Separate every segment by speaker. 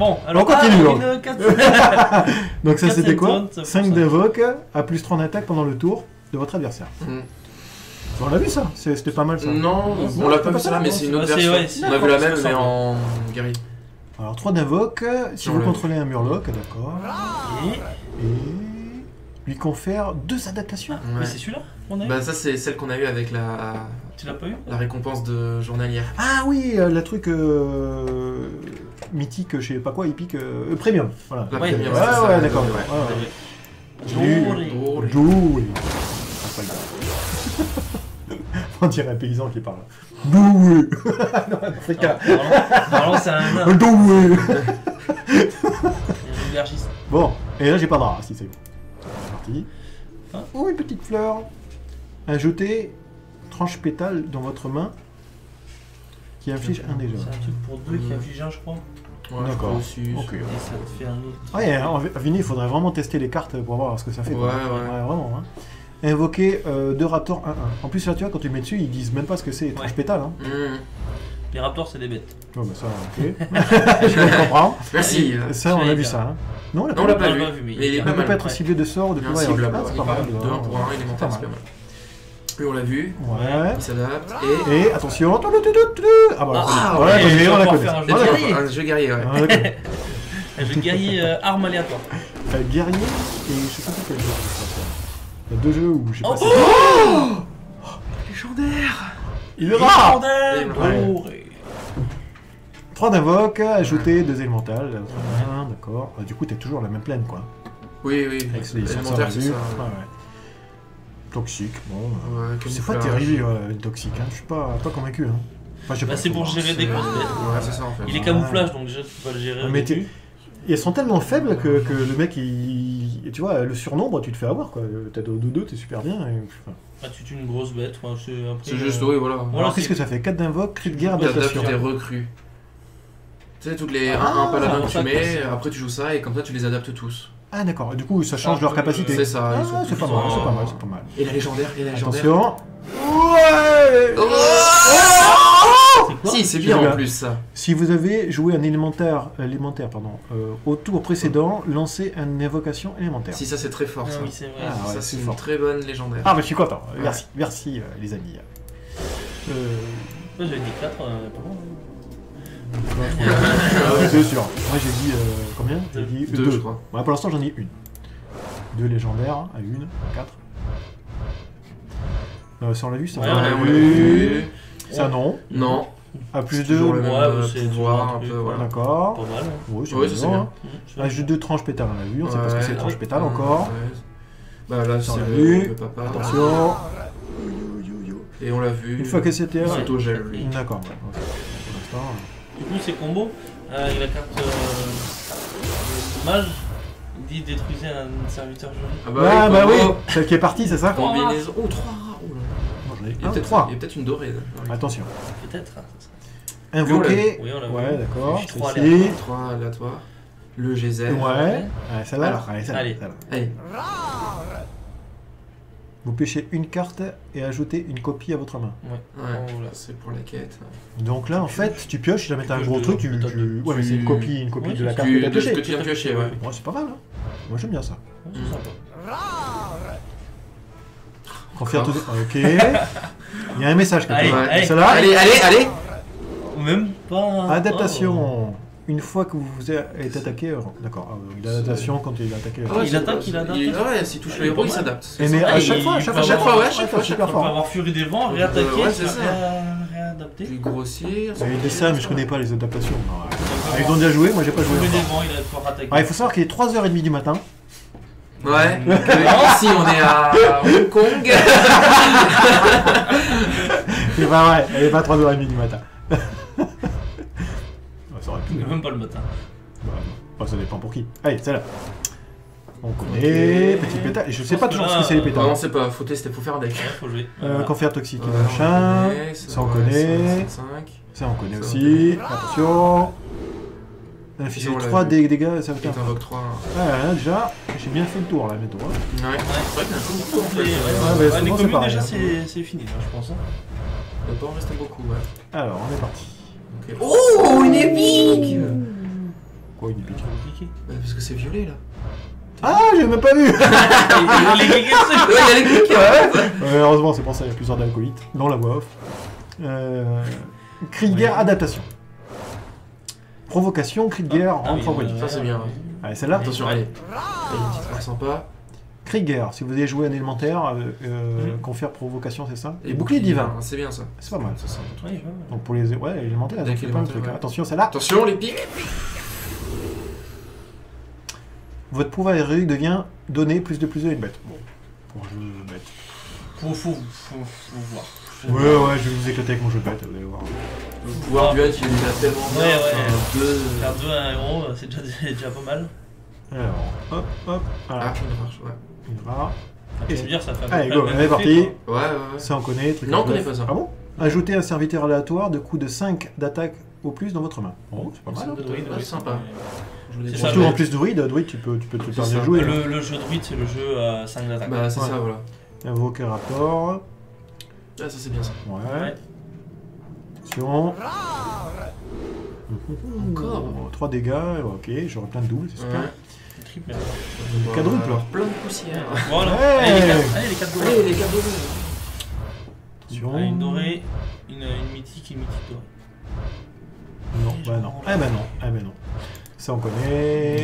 Speaker 1: Bon, alors
Speaker 2: on continue. Donc ça
Speaker 1: Quatre
Speaker 2: c'était quoi?
Speaker 1: Saint-Antoine,
Speaker 2: 5 d'invoque à plus 3 en attaque pendant le tour de votre adversaire. On l'a vu ça, c'était pas mal ça.
Speaker 3: Non, on l'a pas vu ça, mais c'est une autre version. On a vu la même, mais en guerrier.
Speaker 2: Alors 3 d'invoque, si vous contrôlez un murloc, d'accord. Et lui confère 2 adaptations.
Speaker 1: Mais c'est celui-là qu'on a eu.
Speaker 3: Bah ça c'est celle qu'on a eu avec la...
Speaker 1: Tu l'as pas eu?
Speaker 3: La récompense de journalière.
Speaker 2: Ah oui, la truc mythique, je sais pas quoi, épique, premium. Voilà.
Speaker 3: La premium,
Speaker 2: ouais, d'accord. Doué. On dirait un paysan qui parle. Doué. Non, africain.
Speaker 1: Normalement c'est un nain.
Speaker 2: Doué.
Speaker 1: Aubergiste.
Speaker 2: Bon, et là j'ai pas de rat, si c'est bon. C'est parti. Oh, une petite fleur. Ajoutez tranche pétale dans votre main qui inflige un déjà.
Speaker 1: C'est un truc pour 2 qui inflige un, je crois.
Speaker 3: Ouais,
Speaker 2: d'accord.
Speaker 3: Aussi.
Speaker 2: Ok.
Speaker 1: Et ça te fait un autre.
Speaker 2: Ouais, à Vini, il faudrait vraiment tester les cartes pour voir ce que ça fait.
Speaker 3: Ouais.
Speaker 2: Vraiment. Hein. Invoquer 2 raptors 1-1. En plus, là, tu vois, quand tu mets dessus, ils disent même pas ce que c'est, tranche pétale. Hein.
Speaker 1: Les raptors, c'est des bêtes.
Speaker 2: Oh, bah ça, ok. Je comprends.
Speaker 3: Merci.
Speaker 2: Ça, on a vu ça. Hein. Non,
Speaker 3: on l'a pas vu.
Speaker 1: Mais
Speaker 3: il est
Speaker 2: on
Speaker 3: pas
Speaker 2: peut
Speaker 3: mal.
Speaker 2: pas être ciblé de sort ou de pouvoir.
Speaker 3: C'est
Speaker 2: pas mal.
Speaker 3: 2-1 pour 1 élémentaire, c'est pas mal. Lui on l'a vu,
Speaker 2: ouais.
Speaker 3: Il s'adapte
Speaker 2: et attention. Ah bah
Speaker 1: ouais,
Speaker 2: on la connaît.
Speaker 3: Un jeu guerrier, ouais.
Speaker 1: Un jeu guerrier arme aléatoire.
Speaker 2: Guerrier et je sais plus quel jeu. Il y a 2 jeux où je sais pas si...
Speaker 3: Légendaire.
Speaker 2: Il est rare. 3 d'invoque, ajouter 2 élémentales. D'accord. Du coup t'es toujours la même plaine quoi.
Speaker 3: Oui.
Speaker 2: Élémentaire c'est ça. Toxique, bon. C'est pas terrible, toxique, hein. Je suis pas convaincu. Hein. Enfin,
Speaker 1: c'est pour gérer des grosses bêtes.
Speaker 3: Ouais, c'est ça en fait.
Speaker 1: Il est camouflage donc déjà tu peux pas le gérer.
Speaker 2: Mais ils sont tellement faibles que le mec, tu vois, le surnombre, tu te fais avoir quoi. T'as 2-2, t'es super bien.
Speaker 1: Tu tues une grosse bête.
Speaker 3: C'est juste, oui, voilà.
Speaker 2: Alors qu'est-ce que ça fait? 4 d'invoque, cri de guerre, adaptation.
Speaker 3: T'adaptes tes recrues. Tu sais, toutes les 1 paladin que tu mets, après tu joues ça et comme ça tu les adaptes tous.
Speaker 2: Ah d'accord, du coup ça change leur capacité.
Speaker 3: C'est ça,
Speaker 2: c'est pas mal.
Speaker 3: Et la légendaire,
Speaker 2: Attention.
Speaker 3: Ouais. Si, c'est bien en plus ça.
Speaker 2: Si vous avez joué un élémentaire au tour précédent, lancez une invocation élémentaire.
Speaker 3: Si ça c'est très fort ça.
Speaker 1: Oui, c'est vrai.
Speaker 3: Ça c'est une très bonne légendaire.
Speaker 2: Ah bah je suis content. Merci les amis.
Speaker 1: J'avais dit 4, pas bon.
Speaker 2: C'est sûr. Moi j'ai dit combien? J'ai dit
Speaker 3: 2 je crois.
Speaker 2: Ouais, pour l'instant j'en ai une. 2 légendaires à 1, 4. Ça on l'a vu ça?
Speaker 3: Ouais, on l'a vu.
Speaker 2: Ça non.
Speaker 3: Non.
Speaker 2: À plus 2,
Speaker 3: pouvoir un peu, voilà.
Speaker 2: D'accord.
Speaker 1: Pas mal.
Speaker 2: Oui, c'est bien. Jeu de tranche pétale on l'a vu, on sait pas ce que c'est tranche pétale encore.
Speaker 3: Bah là c'est
Speaker 2: le
Speaker 3: papa.
Speaker 2: Attention.
Speaker 3: Et on l'a vu.
Speaker 2: Une fois que c'était...
Speaker 3: S'autogèle lui.
Speaker 2: D'accord.
Speaker 1: Du coup, c'est combo. Avec la carte mage, il dit détruisez un serviteur joli.
Speaker 2: Ah bah oui, celle qui est partie, c'est ça?
Speaker 3: Combinaison. Oh, 3
Speaker 2: rats. Il y a
Speaker 3: peut-être une dorée.
Speaker 2: Attention.
Speaker 1: Peut-être.
Speaker 2: Invoquer.
Speaker 1: Oui, on l'a vu.
Speaker 2: Ouais, d'accord.
Speaker 3: 3 aléatoires. Le GZ.
Speaker 2: Ouais. Celle-là.
Speaker 1: Allez.
Speaker 2: Vous pêchez une carte et ajoutez une copie à votre main.
Speaker 3: Ouais, c'est pour la quête.
Speaker 2: Donc là, en fait, tu pioches, si jamais t'as un gros truc, ouais, mais c'est une copie de la carte que t'as piochée.
Speaker 3: Ce que tu viens de piocher, ouais.
Speaker 2: Ouais, c'est pas mal, hein. Moi, j'aime bien ça.
Speaker 1: C'est sympa.
Speaker 2: Confère tout. Ok. Il y a un message quelque part.
Speaker 3: Allez.
Speaker 1: Ou même pas.
Speaker 2: Adaptation. Une fois que vous êtes attaqué, d'accord, l'adaptation quand il est attaqué.
Speaker 1: Il attaque, il adapte.
Speaker 3: Ouais, s'il touche le héros, il s'adapte.
Speaker 2: Mais à chaque fois,
Speaker 1: super fort. Il peut avoir Furie des Vents, réattaquer, réadapter.
Speaker 3: Puis grossir.
Speaker 2: Il dit ça, mais je connais pas les adaptations. Ils ont déjà joué, moi j'ai pas joué.
Speaker 1: Furie des Vents, il a pouvoir attaquer.
Speaker 2: Il faut savoir qu'il est 3h30 du matin.
Speaker 3: Ouais, ici on est à Hong Kong.
Speaker 2: C'est pas vrai, elle est pas 3h30 du matin. Ça aurait pu.
Speaker 1: Même pas le matin.
Speaker 2: Bah, ça dépend pour qui. Allez, celle-là. On connaît. Petit pétale. Je sais pas toujours ce que c'est les pétales.
Speaker 3: Non, c'est pas. Faut tester, faut faire un deck.
Speaker 1: Faut jouer.
Speaker 2: Confère toxique machin. Ça on connaît. Ça on connaît aussi. Attention. Infliger 3 dégâts, ça va faire.
Speaker 3: T'invoques 3.
Speaker 2: Ouais, déjà, j'ai bien fait le tour là, bientôt.
Speaker 3: Ouais, c'est vrai qu'il y a un peu beaucoup en
Speaker 1: fait.
Speaker 2: Les
Speaker 1: communes, déjà, c'est fini, je pense.
Speaker 3: Il doit pas en rester beaucoup, ouais.
Speaker 2: Alors, on est parti.
Speaker 3: Oh, une épique!
Speaker 2: Pourquoi il est piqué?
Speaker 3: Parce que c'est violet là.
Speaker 2: Ah, j'ai même pas vu.
Speaker 1: Il est cliqué dessus.
Speaker 3: Ouais, il y a les clics, ouais.
Speaker 2: Heureusement, c'est pour ça qu'il y a plusieurs d'alcoolites dans la voix off. Cri de guerre, adaptation. Provocation, cri de guerre,
Speaker 1: Ah
Speaker 2: en
Speaker 1: oui,
Speaker 2: 3 points.
Speaker 3: Ça c'est bien.
Speaker 2: Allez, celle-là.
Speaker 3: Attention, allez. Il y a une petite trace sympa.
Speaker 2: Cri de guerre, si vous avez joué un élémentaire, confère provocation, c'est ça.
Speaker 3: Et
Speaker 2: bouclier divin.
Speaker 3: C'est bien ça.
Speaker 2: C'est pas mal.
Speaker 3: Ça, c'est un truc.
Speaker 1: Ouais,
Speaker 2: Donc pour les élémentaires,
Speaker 3: Deck
Speaker 2: c'est pas un truc.
Speaker 3: élémentaire, ouais.
Speaker 2: Attention, celle-là.
Speaker 3: Attention, les pics.
Speaker 2: Votre pouvoir héroïque devient donné plus de une bête. Bon, pour jeu de bête.
Speaker 1: Faut voir.
Speaker 2: Ouais, je vais vous éclater avec mon jeu de bête, vous allez voir.
Speaker 3: Le pouvoir du Hunt, il est déjà tellement bien.
Speaker 1: Ouais.
Speaker 3: Enfin,
Speaker 1: Faire 2 à 1 héros, c'est déjà pas mal.
Speaker 2: Alors, hop, voilà.
Speaker 3: Ah, une marche, ouais.
Speaker 2: Une rare.
Speaker 1: Et c'est dire, ça fait à peu
Speaker 2: Allez,
Speaker 1: près
Speaker 2: go,
Speaker 1: le même
Speaker 2: allez,
Speaker 1: effet,
Speaker 2: parti.
Speaker 1: quoi.
Speaker 3: Ouais.
Speaker 2: Ça, on connaît. Truc
Speaker 3: Non, on
Speaker 2: à
Speaker 3: connaît
Speaker 2: neuf.
Speaker 3: pas ça.
Speaker 2: Ah bon? Ajoutez un serviteur aléatoire de coût de 5 d'attaque au plus dans votre main. Bon, c'est pas mal.
Speaker 1: C'est de druide,
Speaker 3: Ouais,
Speaker 1: oui,
Speaker 3: sympa. Je voulais
Speaker 1: C'est
Speaker 3: dire.
Speaker 1: ça,
Speaker 2: Surtout
Speaker 1: ouais.
Speaker 2: en plus druide, tu peux te
Speaker 3: C'est
Speaker 2: faire
Speaker 3: ça.
Speaker 2: bien jouer.
Speaker 1: Le jeu druide, c'est le jeu à 5 d'attaque.
Speaker 3: Bah, c'est
Speaker 2: Ouais.
Speaker 3: ça, voilà.
Speaker 2: Invoquer rapport.
Speaker 3: Ah, ça c'est bien ça.
Speaker 2: Ouais. Attention.
Speaker 3: Encore.
Speaker 2: 3 dégâts, ok, j'aurai plein de doubles, c'est super.
Speaker 3: Ouais.
Speaker 1: Triple.
Speaker 2: Quadruple.
Speaker 3: Alors, plein de poussière.
Speaker 1: Voilà.
Speaker 2: Ouais.
Speaker 1: Allez, les 4
Speaker 3: Allez,
Speaker 1: dorés.
Speaker 3: les cartes de
Speaker 2: Attention.
Speaker 1: Une dorée, une mythique et une mythique dorée.
Speaker 2: Non, bah non. Eh ben non, eh ben non. Ça on connaît,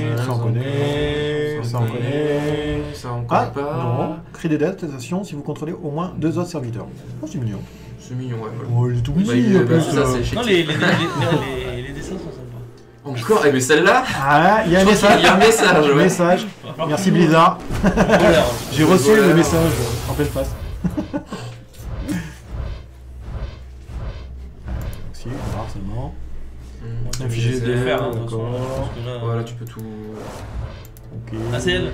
Speaker 3: Ouais,
Speaker 2: ça on connaît, ça on connaît.
Speaker 3: Ça on
Speaker 2: Ah,
Speaker 3: connaît pas.
Speaker 2: non. Cri d'adaptation si vous contrôlez au moins 2 autres serviteurs. Oh, c'est mignon.
Speaker 3: C'est mignon, ouais. Voilà.
Speaker 2: Oh, il est tout
Speaker 3: Bah,
Speaker 2: petit en plus.
Speaker 3: c'est ça, c'est
Speaker 1: Non,
Speaker 3: chétif.
Speaker 1: les dessins sont sympas.
Speaker 3: Encore, eh mais celle-là,
Speaker 2: Ah, il y a un
Speaker 3: je crois qu'il
Speaker 2: message.
Speaker 3: y a un message, ouais.
Speaker 2: Message.
Speaker 1: Va falloir
Speaker 2: Merci
Speaker 1: que-
Speaker 2: Blizzard.
Speaker 1: Voleur.
Speaker 2: J'ai reçu
Speaker 3: Voleur.
Speaker 2: le message en pleine face. Si, on va seulement.
Speaker 3: Mmh.
Speaker 2: Infligé
Speaker 1: Je vais le faire, hein, de toute
Speaker 2: d'accord.
Speaker 1: façon, parce que là,
Speaker 3: Voilà, tu peux tout.
Speaker 2: Ok.
Speaker 1: Ah, c'est elle,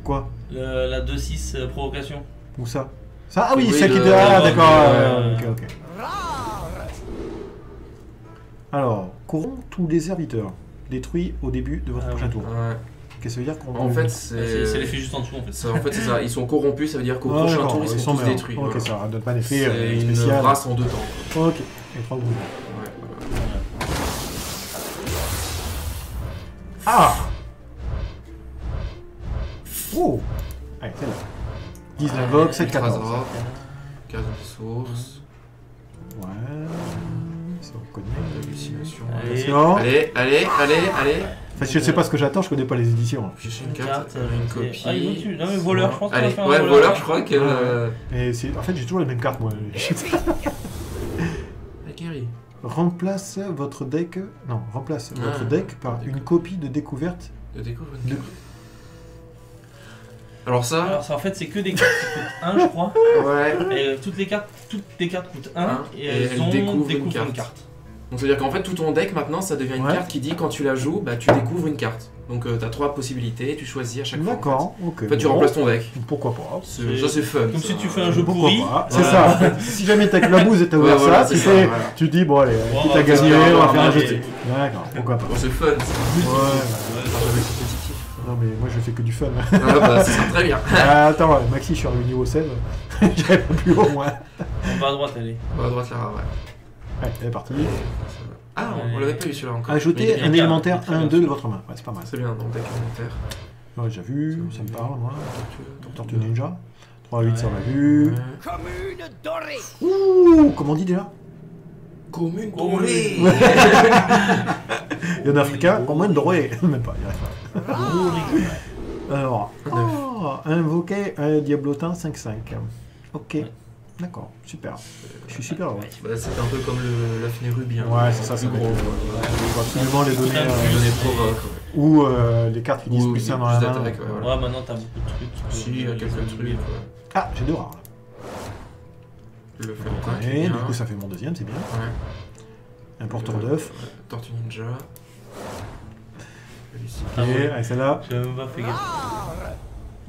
Speaker 2: Quoi?
Speaker 1: la 2-6 provocation.
Speaker 2: Où ça? Ça? Ah oui,
Speaker 3: Oui,
Speaker 2: celle qui
Speaker 3: le-
Speaker 2: était. Ah,
Speaker 1: le-
Speaker 2: d'accord.
Speaker 1: le-
Speaker 2: Ok. Alors, corrompt tous les serviteurs. Détruit au début de votre
Speaker 1: Ah
Speaker 2: prochain
Speaker 1: oui.
Speaker 2: tour.
Speaker 3: Ouais.
Speaker 2: Qu'est-ce que ça veut dire qu'on
Speaker 3: En fait,
Speaker 1: C'est l'effet juste en dessous en fait.
Speaker 3: En fait, c'est ça. Ils sont corrompus, ça veut dire qu'au
Speaker 2: Ah,
Speaker 3: prochain
Speaker 2: d'accord,
Speaker 3: tour, ils sont tous
Speaker 2: morts.
Speaker 3: détruits.
Speaker 2: Ok,
Speaker 3: voilà.
Speaker 2: ça donne pas d'effet
Speaker 3: C'est une
Speaker 2: spécial.
Speaker 3: race en 2 temps.
Speaker 2: Ok, et 3 groupes.
Speaker 3: Ouais, voilà.
Speaker 2: Ah! Oh! Allez, celle-là. 10 d'invoque, 7 14.
Speaker 3: Écrasera. Carte de source.
Speaker 2: Ouais. Ça on connaît.
Speaker 3: Hallucination.
Speaker 1: Allez.
Speaker 2: Attention.
Speaker 3: Allez.
Speaker 2: Enfin, je sais pas ce que j'attends, je connais pas les éditions.
Speaker 3: Piocher une carte, une copie.
Speaker 1: Ah, ils ont tué. Non, mais voleur, je pense qu'on va
Speaker 3: Allez,
Speaker 1: faire un
Speaker 3: ouais,
Speaker 1: voleur.
Speaker 3: voleur, je crois que.
Speaker 2: Et c'est... En fait, j'ai toujours les mêmes cartes, moi.
Speaker 3: Aguerri.
Speaker 2: Remplace votre deck... Non, remplace
Speaker 3: Ah,
Speaker 2: votre deck par une copie de découverte.
Speaker 3: De découvre
Speaker 2: De-
Speaker 3: une carte. Alors ça,
Speaker 1: Alors, ça, en fait, c'est que des cartes qui coûtent 1, je crois.
Speaker 3: ouais.
Speaker 1: Et toutes les cartes coûtent 1
Speaker 3: Un,
Speaker 1: et
Speaker 3: et
Speaker 1: elles
Speaker 3: elles
Speaker 1: ont
Speaker 3: découvrent
Speaker 1: découvert
Speaker 3: une
Speaker 1: une
Speaker 3: carte.
Speaker 1: carte.
Speaker 3: Donc ça veut dire qu'en fait tout ton deck maintenant ça devient une
Speaker 2: Ouais.
Speaker 3: carte qui dit quand tu la joues, bah tu découvres une carte. Donc t'as 3 possibilités, tu choisis à chaque fois.
Speaker 2: D'accord, ok.
Speaker 3: En fait tu
Speaker 2: Bon,
Speaker 3: remplaces ton deck.
Speaker 2: Pourquoi pas?
Speaker 3: Ça c'est fun.
Speaker 1: Comme
Speaker 3: ça.
Speaker 1: si tu fais un jeu
Speaker 2: Pourquoi
Speaker 1: pourri.
Speaker 2: pas? C'est
Speaker 3: Voilà.
Speaker 2: ça, en fait. Si jamais t'as que la bouse et t'as
Speaker 3: Ouais,
Speaker 2: ouvert
Speaker 3: voilà,
Speaker 2: ça,
Speaker 3: c'est
Speaker 2: tu
Speaker 3: ça,
Speaker 2: sais,
Speaker 3: voilà.
Speaker 2: tu dis, bon allez,
Speaker 1: Bon,
Speaker 2: quitte
Speaker 1: on
Speaker 2: à
Speaker 1: va
Speaker 2: gagner,
Speaker 3: faire
Speaker 2: on va
Speaker 3: un
Speaker 2: faire un jeu de
Speaker 1: match.
Speaker 2: type. D'accord, pourquoi pas?
Speaker 3: Bon, c'est fun. C'est
Speaker 2: Ouais.
Speaker 3: jamais compétitif.
Speaker 2: Non mais moi je fais que du fun.
Speaker 3: Ah bah ça sera très bien.
Speaker 2: Attends, Maxi, je suis arrivé au niveau 16. J'avais pas plus haut, moi.
Speaker 1: On va à droite, allez.
Speaker 3: On va à droite là, ouais.
Speaker 2: Ouais, elle est partie.
Speaker 3: Ah, on l'avait pas eu celui-là encore.
Speaker 1: Mais il
Speaker 2: Ajoutez
Speaker 1: est bien
Speaker 2: un
Speaker 1: bien,
Speaker 2: élémentaire
Speaker 1: il est très
Speaker 2: 1-2
Speaker 1: bien.
Speaker 2: de votre main. Ouais, c'est pas mal.
Speaker 3: C'est bien dans le deck élémentaire.
Speaker 2: Ouais, j'ai vu, ça me parle, moi. Tortue Ninja. 3-8,
Speaker 1: Ouais.
Speaker 2: ça on l'a vu.
Speaker 3: Ouais.
Speaker 4: Commune dorée.
Speaker 2: Ouh, comment on dit déjà?
Speaker 3: Commune
Speaker 1: Commune.
Speaker 3: dorée.
Speaker 2: Il y en a africain, au moins de doré. Même pas, il y arrive pas. Alors, invoquer un diablotin 5-5. Ok,
Speaker 1: Ouais.
Speaker 2: d'accord, super. Je suis super heureux.
Speaker 3: Bah, c'était un peu comme l'affiné rubis. Hein.
Speaker 2: Ouais, c'est ça, c'est
Speaker 3: plus
Speaker 2: gros.
Speaker 3: gros.
Speaker 2: Il faut absolument les donner.
Speaker 3: Donner provoque. Ouais.
Speaker 2: Ou les cartes qui disent
Speaker 3: Ou
Speaker 2: plus 1
Speaker 3: plus
Speaker 2: dans la main.
Speaker 3: d'attaque, ouais, voilà.
Speaker 1: Ouais, maintenant t'as beaucoup de trucs. tu peux
Speaker 3: Si, il y a
Speaker 1: les
Speaker 3: quelques
Speaker 1: annuler.
Speaker 3: trucs. Ouais.
Speaker 2: Ah, j'ai 2 rares. Là.
Speaker 3: Le Florentin qui est
Speaker 2: Ouais,
Speaker 3: bien.
Speaker 2: du coup, ça fait mon deuxième, c'est bien.
Speaker 3: Ouais.
Speaker 2: Un porteur d'œufs.
Speaker 3: Ouais. Tortue Ninja.
Speaker 1: Ah
Speaker 2: Et
Speaker 1: ouais.
Speaker 2: celle-là.
Speaker 1: J'ai même pas fait gaffe.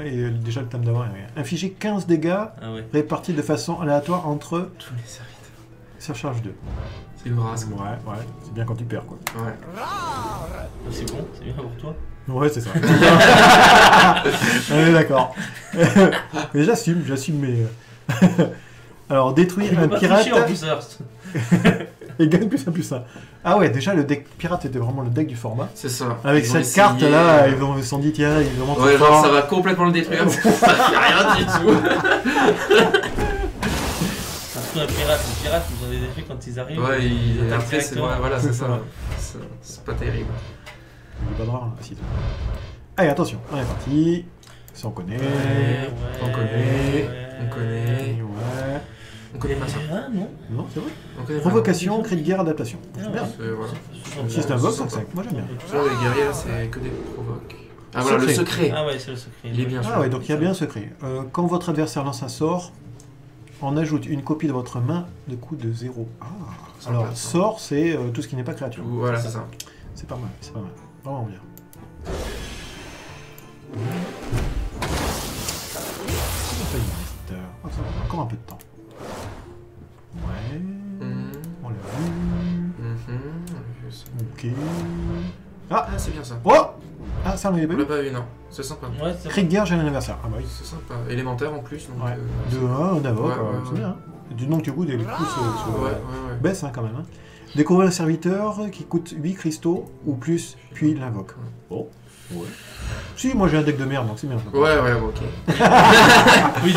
Speaker 2: Et déjà le thème d'avant. Infliger 15 dégâts
Speaker 1: Ah ouais.
Speaker 2: répartis de façon aléatoire entre
Speaker 3: Tous les serviteurs.
Speaker 2: surcharge 2.
Speaker 3: C'est une race. quoi.
Speaker 2: Ouais, c'est bien quand tu perds quoi.
Speaker 3: Ouais.
Speaker 1: Ah, c'est bon, c'est bien pour toi.
Speaker 2: Ouais, c'est ça. Ouais, d'accord. Mais j'assume mes. Alors, détruire
Speaker 1: Tu peux
Speaker 2: un
Speaker 1: pas
Speaker 2: pirate.
Speaker 1: tricher en plus, Hearst.
Speaker 2: Et gagne +1/+1. Ah ouais, déjà le deck pirate était vraiment le deck du format.
Speaker 3: C'est ça.
Speaker 2: Avec
Speaker 3: Ils ont
Speaker 2: cette
Speaker 3: essayé,
Speaker 2: carte là, ils se sont dit tiens, ils vont
Speaker 3: Ouais, genre ça va complètement le détruire. Il y a rien du tout.
Speaker 1: Surtout les pirates, ils ont des effets quand ils arrivent.
Speaker 3: Ouais,
Speaker 1: ils attaquent
Speaker 3: après, c'est
Speaker 1: directement.
Speaker 3: voilà, c'est ça. C'est pas terrible.
Speaker 2: Il est pas de rare, là. Ah, si, allez, attention, on est parti. Ça on connaît.
Speaker 3: On connaît. On connaît.
Speaker 2: Ouais.
Speaker 3: On connaît pas ça.
Speaker 1: Ah non.
Speaker 2: Non, c'est vrai.
Speaker 3: On connaît pas.
Speaker 2: Provocation, cri de guerre, adaptation.
Speaker 1: Ah,
Speaker 2: C'est bien.
Speaker 3: Voilà.
Speaker 2: Si c'est un box, c'est moi j'aime bien.
Speaker 3: Ça, les guerriers, là, c'est que des provoques. Ah voilà, le secret.
Speaker 1: Ah ouais, c'est le secret.
Speaker 3: Il est bien sûr.
Speaker 2: Ah ouais, donc il y a bien un secret. Quand votre adversaire lance un sort, on ajoute une copie de votre main de coût de 0. Ah,
Speaker 3: Sympa,
Speaker 2: alors
Speaker 3: ça.
Speaker 2: sort, c'est tout ce qui n'est pas créature.
Speaker 3: Voilà, c'est ça.
Speaker 2: C'est pas mal, c'est pas mal. Vraiment bien. Ah, ça va, encore un peu de temps. Ouais. On l'a vu. Ok. Ah,
Speaker 3: Ah, c'est bien ça.
Speaker 2: oh ah, ça on l'avait pas
Speaker 3: On
Speaker 2: vu.
Speaker 3: l'a pas vu, non. C'est sympa.
Speaker 1: Ouais, c'est
Speaker 2: Cri de guerre, j'ai un anniversaire. Ah bah oui.
Speaker 3: C'est sympa. Élémentaire en plus. Donc,
Speaker 2: Ouais. De 1, un avoc,
Speaker 3: ouais,
Speaker 2: c'est
Speaker 3: ouais.
Speaker 2: bien. Du nom que tu coûtes, les coûts
Speaker 3: Ouais.
Speaker 2: baissent quand même. Hein. Découvrir un serviteur qui coûte 8 cristaux ou plus, puis l'invoque. Bon. Ouais. Si, moi j'ai un deck de merde, donc c'est bien.
Speaker 3: Ouais, ok.
Speaker 1: Oui,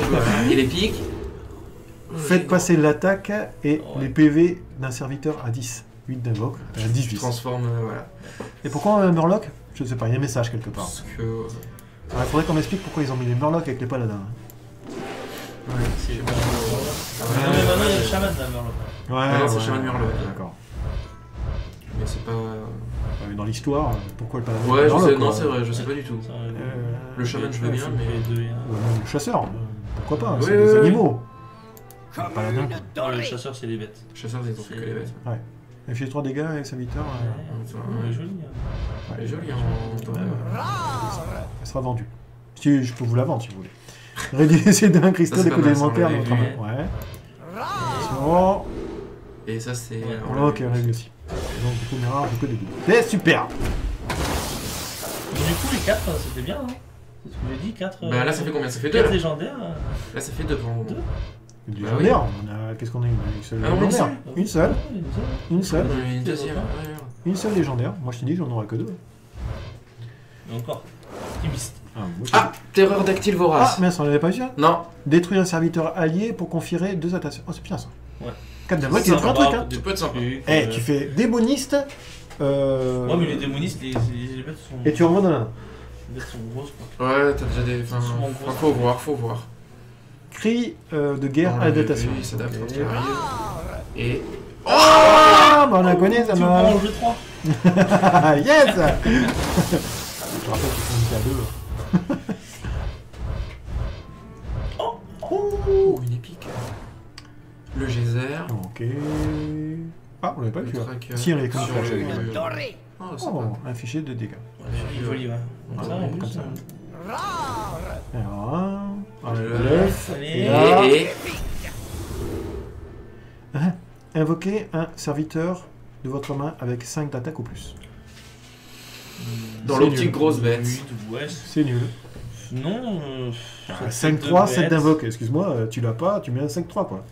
Speaker 3: Voilà. Et les piques.
Speaker 2: Faites passer l'attaque et les PV d'un serviteur à 10. 8 d'invoque, 18.
Speaker 3: Transforme, voilà.
Speaker 2: Et pourquoi un Murloc? Je ne sais pas, il y a un message quelque part.
Speaker 3: Parce que.
Speaker 2: Il faudrait qu'on m'explique pourquoi ils ont mis les Murlocs avec les paladins.
Speaker 3: Ouais,
Speaker 1: c'est
Speaker 3: c'est
Speaker 1: pas.
Speaker 3: pas.
Speaker 1: Non, mais maintenant il y a le chaman là, Murloc.
Speaker 2: Ouais,
Speaker 3: non, c'est Chaman Murloc.
Speaker 2: D'accord.
Speaker 3: Mais c'est pas.
Speaker 2: Dans l'histoire, pourquoi le paladin?
Speaker 3: Ouais, je
Speaker 2: Murloc,
Speaker 3: sais, non,
Speaker 2: quoi.
Speaker 3: c'est vrai, je sais pas du tout. Le chaman, je veux bien, mais.
Speaker 2: Ouais, même le chasseur, pourquoi pas?
Speaker 3: Oui,
Speaker 2: C'est
Speaker 3: oui,
Speaker 2: des
Speaker 3: oui.
Speaker 2: animaux.
Speaker 4: Comme
Speaker 2: Paladin.
Speaker 4: une
Speaker 1: Le
Speaker 4: dorée.
Speaker 1: chasseur, c'est les bêtes.
Speaker 3: Chasseur, ils ont fait que les bêtes.
Speaker 2: Inflige 3 dégâts et serviteur.
Speaker 1: Ouais, joli. Hein.
Speaker 3: Elle est jolie en.
Speaker 2: Elle sera vendue. Si, je peux vous la vendre si vous voulez. Réduisez d'un cristal
Speaker 3: Ça, c'est
Speaker 2: des
Speaker 3: pas
Speaker 2: coups
Speaker 3: mal, ça, on
Speaker 2: d'élémentaire
Speaker 3: l'avait
Speaker 2: dans votre
Speaker 3: vu.
Speaker 2: main. Ouais. Attention.
Speaker 3: Et ça, c'est.
Speaker 1: Ouais,
Speaker 2: Voilà, ok, on l'a vu aussi. Donc, du coup, Mirage, je peux des doubles. C'est super!
Speaker 1: Du coup, les 4, c'était bien. Hein. C'est ce que j'ai dit, 4.
Speaker 3: Bah là, ça fait combien? Ça fait 2
Speaker 1: 4
Speaker 3: là.
Speaker 1: légendaires.
Speaker 3: Là, ça fait 2 pour le moment.
Speaker 1: Deux.
Speaker 2: Du
Speaker 3: Bah
Speaker 2: légendaire, on a. Qu'est-ce qu'on a? Une seule
Speaker 3: Ah, on a une
Speaker 2: légendaire.
Speaker 3: seule
Speaker 2: Une seule. Une seule.
Speaker 3: Une deuxième. Ouais.
Speaker 2: Une seule légendaire. Moi, je t'ai dit, j'en aurai que 2.
Speaker 1: Et encore. Optimiste.
Speaker 3: Ah, terreur dactyle vorace.
Speaker 2: Ah, mais ça, on l'avait pas vu, hein?
Speaker 3: Non.
Speaker 2: Détruire un serviteur allié pour conférer 2 attaques. Oh, c'est bien ça.
Speaker 1: Ouais.
Speaker 2: 4 d'invoque, il y a plein de trucs, hein.
Speaker 3: Tu peux être sympa.
Speaker 2: Eh, tu fais démoniste.
Speaker 1: Ouais, mais les démonistes, les bêtes sont.
Speaker 2: Et tu envoies dans la.
Speaker 1: Les bêtes sont grosses, quoi.
Speaker 3: Ouais, t'as déjà des. Enfin,
Speaker 1: Souvent gros.
Speaker 3: faut voir.
Speaker 2: Cri de guerre
Speaker 3: On
Speaker 2: à
Speaker 3: l'avait
Speaker 2: adaptation.
Speaker 3: vu, il s'adapte quand il arrive. Et.
Speaker 2: Ah, bah on la connaît, ça
Speaker 1: Tu
Speaker 2: m'a.
Speaker 1: prends le jeu 3.
Speaker 2: Yes. Je rappelle qu'ils sont mis à 2.
Speaker 3: Oh, une épique. Le geyser.
Speaker 2: Ok. Ah, on l'avait pas
Speaker 3: Le
Speaker 2: vu. Là.
Speaker 3: tracker.
Speaker 2: Si, on l'avait comme
Speaker 3: Sur
Speaker 2: ça.
Speaker 3: le-
Speaker 2: j'avais vu.
Speaker 4: Une dorée.
Speaker 3: Oh, sympa.
Speaker 2: Oh, un fichier de dégâts.
Speaker 1: Ouais, joli, ouais.
Speaker 2: Ah,
Speaker 1: Ça, en
Speaker 2: comme
Speaker 1: plus,
Speaker 2: ça.
Speaker 4: Rare.
Speaker 2: Alors, un
Speaker 3: Le
Speaker 2: bluff.
Speaker 1: Allez.
Speaker 2: Et là,
Speaker 3: Et.
Speaker 2: invoquez un serviteur de votre main avec 5 d'attaque ou plus.
Speaker 3: Dans
Speaker 2: C'est
Speaker 3: l'optique
Speaker 2: nul.
Speaker 3: grosse bête.
Speaker 1: Ouais.
Speaker 2: C'est nul.
Speaker 1: Non.
Speaker 2: 5-3, 7 d'invoque. Excuse-moi, tu l'as pas, tu mets un 5-3 quoi.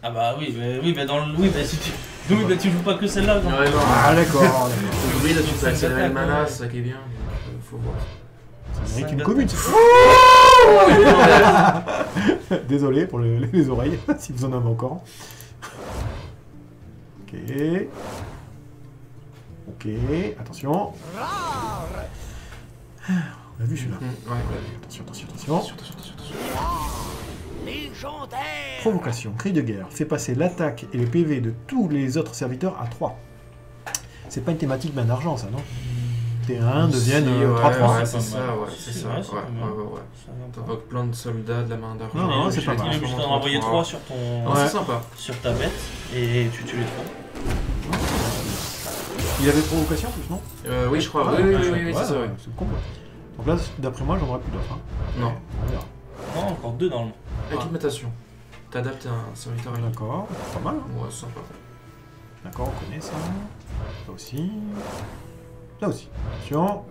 Speaker 1: Ah bah oui, mais dans le. Oui, bah si tu. Oui, bah tu joues pas que celle-là. quoi.
Speaker 3: Ouais, non.
Speaker 2: Ah, d'accord.
Speaker 3: Oui, là, tu peux accélérer le mana,
Speaker 1: Ouais.
Speaker 3: c'est ça qui est bien. Donc, faut voir.
Speaker 2: Ça mérite
Speaker 1: Cinq
Speaker 2: une commune. Désolé pour les oreilles, si vous en avez encore. Ok. Ok, attention. On a vu celui-là.
Speaker 3: Ouais,
Speaker 2: Attention.
Speaker 3: attention.
Speaker 4: Légendaire.
Speaker 2: Provocation, cri de guerre. Fait passer l'attaque et le PV de tous les autres serviteurs à 3. C'est pas une thématique main d'argent, ça, non? T1 deviennent 3-3.
Speaker 3: Ouais,
Speaker 1: c'est
Speaker 3: c'est
Speaker 1: pas mal.
Speaker 3: ça, ouais, c'est ça.
Speaker 1: Ouais,
Speaker 3: Ouais,
Speaker 1: c'est pas mal.
Speaker 3: ouais.
Speaker 1: Ça va pas.
Speaker 3: T'invoques plein de soldats de la main d'argent.
Speaker 2: Non, non, c'est pas
Speaker 1: Il
Speaker 2: mal.
Speaker 1: est obligé d'en envoyer 3 sur ton.
Speaker 3: Non,
Speaker 2: Ouais.
Speaker 3: c'est sympa.
Speaker 1: Sur ta bête et tu tues les 3.
Speaker 2: Il y avait provocation en plus, non?
Speaker 3: Oui, je crois.
Speaker 2: Ouais,
Speaker 3: Oui,
Speaker 2: ouais,
Speaker 3: c'est ça, ouais.
Speaker 2: c'est le combo. Donc là, d'après moi, j'en aurai plus d'autres. Hein.
Speaker 3: Non.
Speaker 2: On verra.
Speaker 1: Non, encore 2 dans le.
Speaker 3: Acclimatation. T'adaptes un serviteur à
Speaker 2: D'accord, pas mal. Hein.
Speaker 3: Ouais, sympa.
Speaker 2: D'accord, on connaît ça. Là aussi. Là aussi. Attention.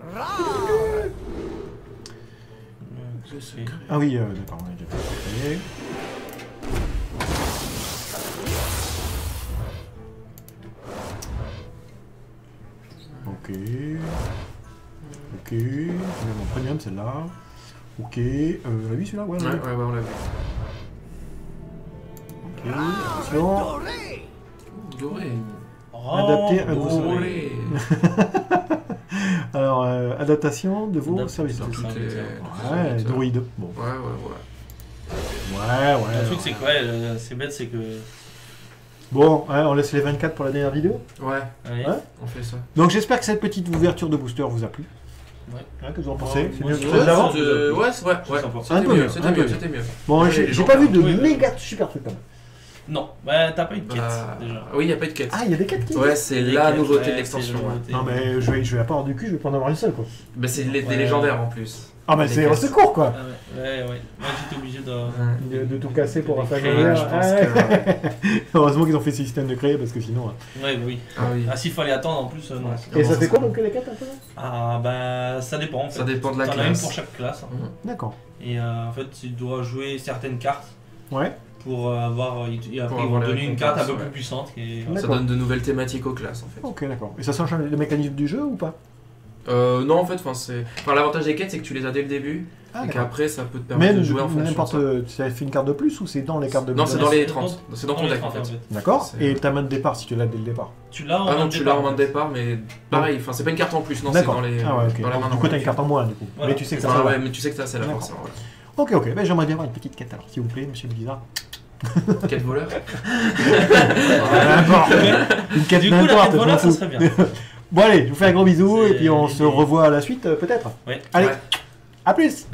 Speaker 3: Le secret.
Speaker 2: Ah oui, d'accord, on a déjà fait. problème, celle-là. Ok, la vie celui-là, ouais,
Speaker 3: Ouais, on l'a vu.
Speaker 2: Ok, attention.
Speaker 3: Doré.
Speaker 2: Adapter un
Speaker 3: Doré.
Speaker 2: Alors, adaptation de vos services.
Speaker 3: Tout est...
Speaker 2: Ouais, droïde. Bon.
Speaker 3: Ouais.
Speaker 2: Ouais.
Speaker 1: Le truc, c'est que, ouais, c'est bête, c'est que.
Speaker 2: Bon, ouais, on laisse les 24 pour la dernière vidéo.
Speaker 3: Ouais,
Speaker 1: Ouais.
Speaker 3: on fait ça.
Speaker 2: Donc j'espère que cette petite ouverture de booster vous a plu.
Speaker 1: Ouais.
Speaker 2: Hein, que vous en pensez? C'est
Speaker 1: moi,
Speaker 2: mieux
Speaker 1: je-
Speaker 2: que celle d'avant?
Speaker 3: Ouais, c'est vrai.
Speaker 1: C'est sympa.
Speaker 2: Un
Speaker 3: C'était
Speaker 2: peu mieux,
Speaker 3: mieux,
Speaker 2: un peu
Speaker 3: c'était mieux.
Speaker 2: Bon,
Speaker 3: Ouais,
Speaker 2: j'ai
Speaker 3: les
Speaker 2: j'ai
Speaker 3: gens
Speaker 2: pas vu de
Speaker 1: oui,
Speaker 2: méga super trucs quand même.
Speaker 1: Non, bah t'as pas eu de quête
Speaker 3: Bah,
Speaker 1: déjà.
Speaker 3: oui, il n'y a pas eu de quête.
Speaker 2: Ah, il y a des quêtes qui
Speaker 3: Ouais, c'est
Speaker 1: Les
Speaker 3: la
Speaker 1: quêtes,
Speaker 3: nouveauté
Speaker 1: ouais,
Speaker 3: de l'extension.
Speaker 1: c'est la
Speaker 3: Ouais.
Speaker 1: nouveauté.
Speaker 2: Non mais je vais pas avoir du cul, je vais pas en avoir une seule quoi.
Speaker 3: Bah, c'est des
Speaker 1: Ouais.
Speaker 3: légendaires en plus.
Speaker 2: Ah bah
Speaker 3: Les
Speaker 2: c'est au
Speaker 3: quêtes.
Speaker 2: secours quoi.
Speaker 1: Ah ouais. Moi j'étais obligé de.
Speaker 2: De tout casser pour
Speaker 1: De
Speaker 2: faire
Speaker 1: créer,
Speaker 2: gagner.
Speaker 3: je pense que...
Speaker 2: Heureusement qu'ils ont fait ce système de créer parce que sinon.
Speaker 1: Ouais, oui.
Speaker 3: Ah oui.
Speaker 1: Ah, s'il fallait attendre en plus, non.
Speaker 3: Ouais.
Speaker 2: Et
Speaker 3: Comment
Speaker 2: ça fait
Speaker 3: ça
Speaker 2: quoi
Speaker 3: se
Speaker 2: donc les quêtes un peu?
Speaker 1: Ah, bah ça dépend en fait.
Speaker 3: Ça dépend de la
Speaker 1: T'en as une
Speaker 3: classe.
Speaker 1: pour chaque classe. Hein.
Speaker 2: D'accord.
Speaker 1: Et en fait, tu dois jouer certaines cartes
Speaker 2: Ouais.
Speaker 1: pour avoir. Et après,
Speaker 3: Pour
Speaker 1: ils
Speaker 3: avoir
Speaker 1: vont
Speaker 3: les
Speaker 1: donner une carte un peu
Speaker 3: récompenses,
Speaker 1: plus puissante. Et...
Speaker 2: Ouais.
Speaker 3: Ça
Speaker 2: D'accord.
Speaker 3: donne de nouvelles thématiques aux classes en fait.
Speaker 2: Ok d'accord. Et ça change le mécanisme du jeu ou pas?
Speaker 3: Non, en fait, l'avantage des quêtes, c'est que tu les as dès le début.
Speaker 2: Ah
Speaker 3: Et
Speaker 2: d'accord.
Speaker 3: qu'après, ça peut te permettre
Speaker 2: Même
Speaker 3: de jouer en fonction de
Speaker 2: n'importe.
Speaker 3: ça.
Speaker 2: Ça fait une carte de plus ou c'est dans les cartes de
Speaker 3: Non,
Speaker 2: base?
Speaker 3: c'est dans les
Speaker 1: C'est
Speaker 3: 30. C'est dans ton
Speaker 1: les
Speaker 3: deck en
Speaker 1: 30,
Speaker 3: fait.
Speaker 2: D'accord.
Speaker 3: C'est-
Speaker 2: Et ta main de départ si tu l'as dès le départ.
Speaker 1: Tu l'as en
Speaker 3: Ah
Speaker 1: main
Speaker 3: non,
Speaker 1: de
Speaker 3: tu
Speaker 1: départ,
Speaker 3: l'as en main
Speaker 1: en
Speaker 3: de
Speaker 1: fait.
Speaker 3: départ, mais pareil, c'est pas une carte en plus, non, c'est
Speaker 2: D'accord.
Speaker 3: dans les.
Speaker 2: Ah ouais ok.
Speaker 3: Dans la main
Speaker 2: Du coup t'as une carte en moins du coup.
Speaker 1: Voilà.
Speaker 2: Mais tu sais que ça
Speaker 3: Ah
Speaker 2: va.
Speaker 3: ouais, mais tu sais que ça, c'est la
Speaker 2: D'accord.
Speaker 3: force. Voilà.
Speaker 2: Ok. Ben j'aimerais bien avoir une petite quête alors s'il vous plaît, monsieur le Blizzard.
Speaker 3: Quête voleur.
Speaker 2: N'importe. Une quête
Speaker 1: Du coup, la
Speaker 2: n'importe,
Speaker 1: quête
Speaker 2: je m'en
Speaker 1: voleur, ça
Speaker 2: fous.
Speaker 1: serait bien.
Speaker 2: Bon allez, je vous fais un gros bisou
Speaker 1: C'est
Speaker 2: et puis on se
Speaker 1: l'idée.
Speaker 2: revoit à la suite peut-être.
Speaker 1: Ouais.
Speaker 2: Allez,
Speaker 3: Ouais.
Speaker 2: à plus.